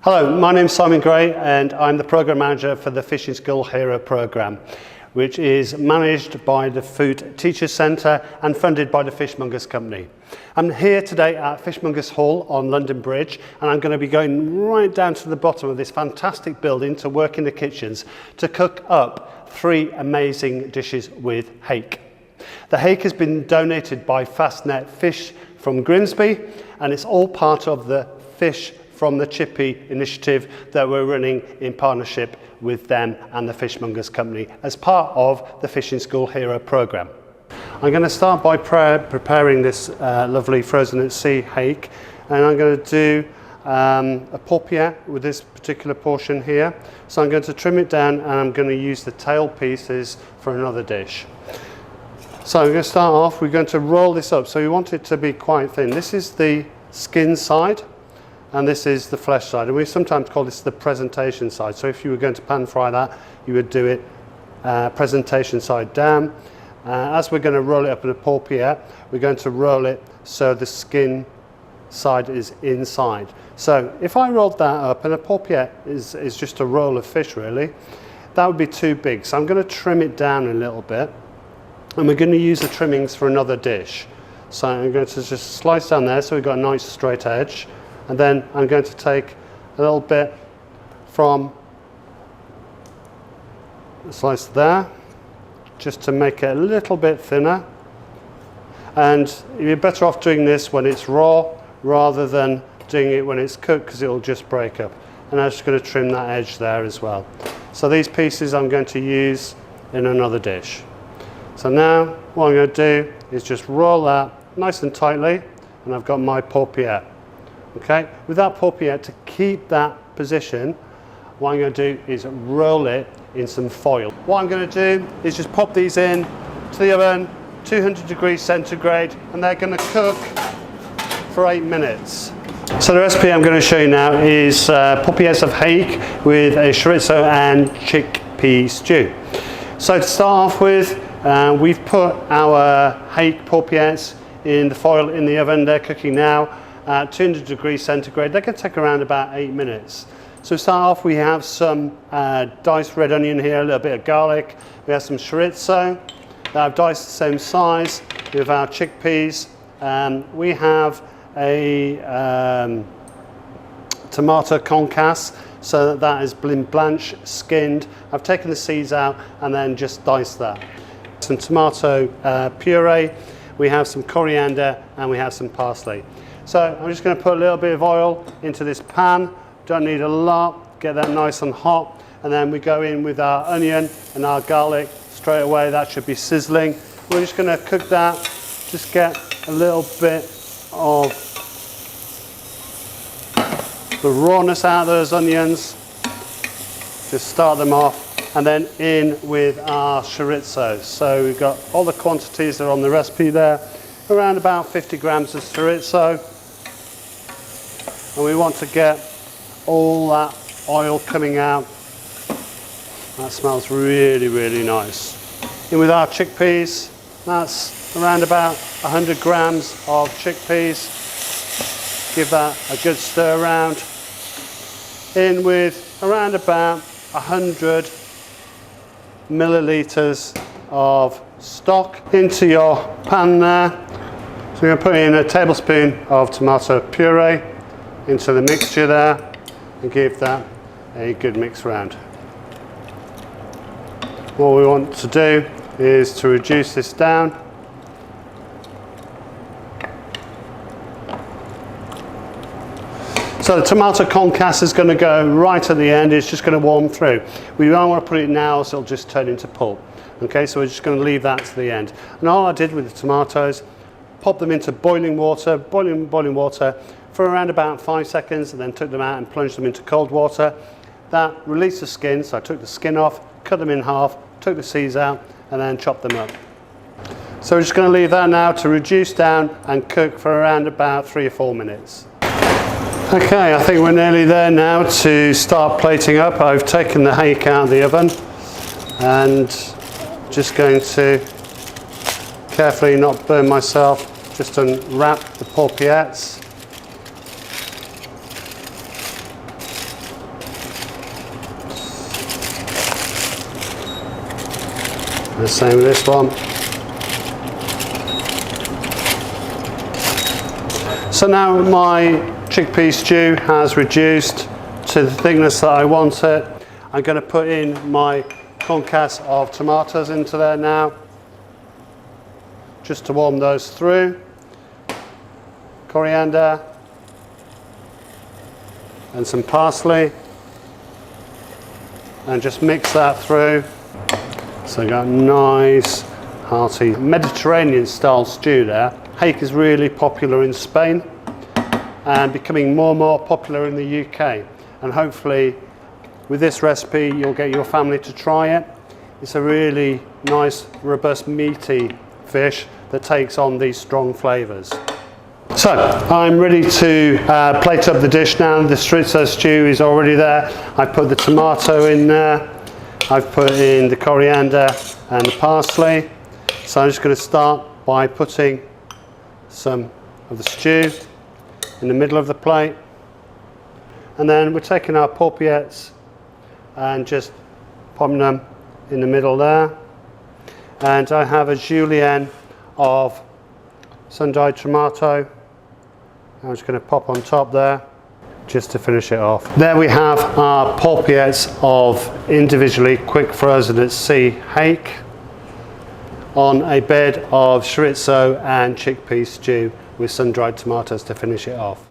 Hello, my name's Simon Gray and I'm the Programme Manager for the Fishing School Hero Programme, which is managed by the Food Teachers Centre and funded by the Fishmongers Company. I'm here today at Fishmongers Hall on London Bridge, and I'm going to be going right down to the bottom of this fantastic building to work in the kitchens to cook up 3 amazing dishes with hake. The hake has been donated by Fastnet Fish from Grimsby, and it's all part of the Fish from the Chickpea initiative that we're running in partnership with them and the Fishmongers Company as part of the Fishing School Hero Programme. I'm going to start by preparing this lovely frozen at sea hake, and I'm going to do a paupiette with this particular portion here. So I'm going to trim it down and I'm going to use the tail pieces for another dish. So I'm going to start off, we're going to roll this up, so we want it to be quite thin. This is the skin side and this is the flesh side, and we sometimes call this the presentation side. So if you were going to pan fry that, you would do it presentation side down. As we're going to roll it up in a paupiette, we're going to roll it so the skin side is inside. So if I rolled that up, and a paupiette is just a roll of fish really, that would be too big. So I'm going to trim it down a little bit, and we're going to use the trimmings for another dish. So I'm going to just slice down there so we've got a nice straight edge, and then I'm going to take a little bit from the slice there, just to make it a little bit thinner. And you're better off doing this when it's raw rather than doing it when it's cooked, because it'll just break up. And I'm just going to trim that edge there as well. So these pieces I'm going to use in another dish. So now what I'm going to do is just roll that nice and tightly, and I've got my paupiette. Okay, with that paupiette, to keep that position, what I'm going to do is roll it in some foil. What I'm going to do is just pop these in to the oven, 200 degrees centigrade, and they're going to cook for 8 minutes. So the recipe I'm going to show you now is paupiettes of hake with a chorizo and chickpea stew. So to start off with, we've put our hake paupiettes in the foil in the oven. They're cooking now at 200 degrees centigrade. They can take around about 8 minutes. So to start off, we have some diced red onion here, a little bit of garlic. We have some chorizo that I've diced the same size. We have our chickpeas. We have a tomato concasse, so that is blanch skinned. I've taken the seeds out and then just diced that. Some tomato puree. We have some coriander and we have some parsley. So I'm just going to put a little bit of oil into this pan. Don't need a lot. Get that nice and hot, and then we go in with our onion and our garlic straight away. That should be sizzling. We're just going to cook that. Just get a little bit of the rawness out of those onions. Just start them off, and then in with our chorizo. So we've got all the quantities that are on the recipe there. Around about 50 grams of chorizo, and we want to get all that oil coming out. That smells really, really nice. In with our chickpeas, that's around about 100 grams of chickpeas. Give that a good stir around. In with around about 100 millilitres of stock into your pan there. So we're going to put in a tablespoon of tomato puree into the mixture there, and give that a good mix round. What we want to do is to reduce this down. So the tomato concasse is going to go right at the end. It's just going to warm through. We don't want to put it now, so it'll just turn into pulp. Okay, so we're just going to leave that to the end. And all I did with the tomatoes, pop them into boiling water, boiling water for around about 5 seconds, and then took them out and plunged them into cold water. That released the skin, so I took the skin off, cut them in half, took the seeds out, and then chopped them up. So we're just going to leave that now to reduce down and cook for around about 3 or 4 minutes. Okay, I think we're nearly there now to start plating up. I've taken the hake out of the oven and just going to carefully not burn myself, just unwrap the paupiettes. The same with this one. So now my chickpea stew has reduced to the thickness that I want it. I'm going to put in my concasse of tomatoes into there now, just to warm those through. Coriander and some parsley, and just mix that through. So I got a nice hearty Mediterranean style stew there. Hake is really popular in Spain and becoming more and more popular in the UK, and hopefully with this recipe you'll get your family to try it. It's a really nice, robust, meaty fish that takes on these strong flavours. So I'm ready to plate up the dish now. The chorizo stew is already there. I put the tomato in there. I've put in the coriander and the parsley. So I'm just going to start by putting some of the stew in the middle of the plate. And then we're taking our paupiettes and just popping them in the middle there. And I have a julienne of sun-dried tomato. I'm just going to pop on top there just to finish it off. There we have our paupiettes of individually quick frozen at sea hake on a bed of chorizo and chickpea stew with sun-dried tomatoes to finish it off.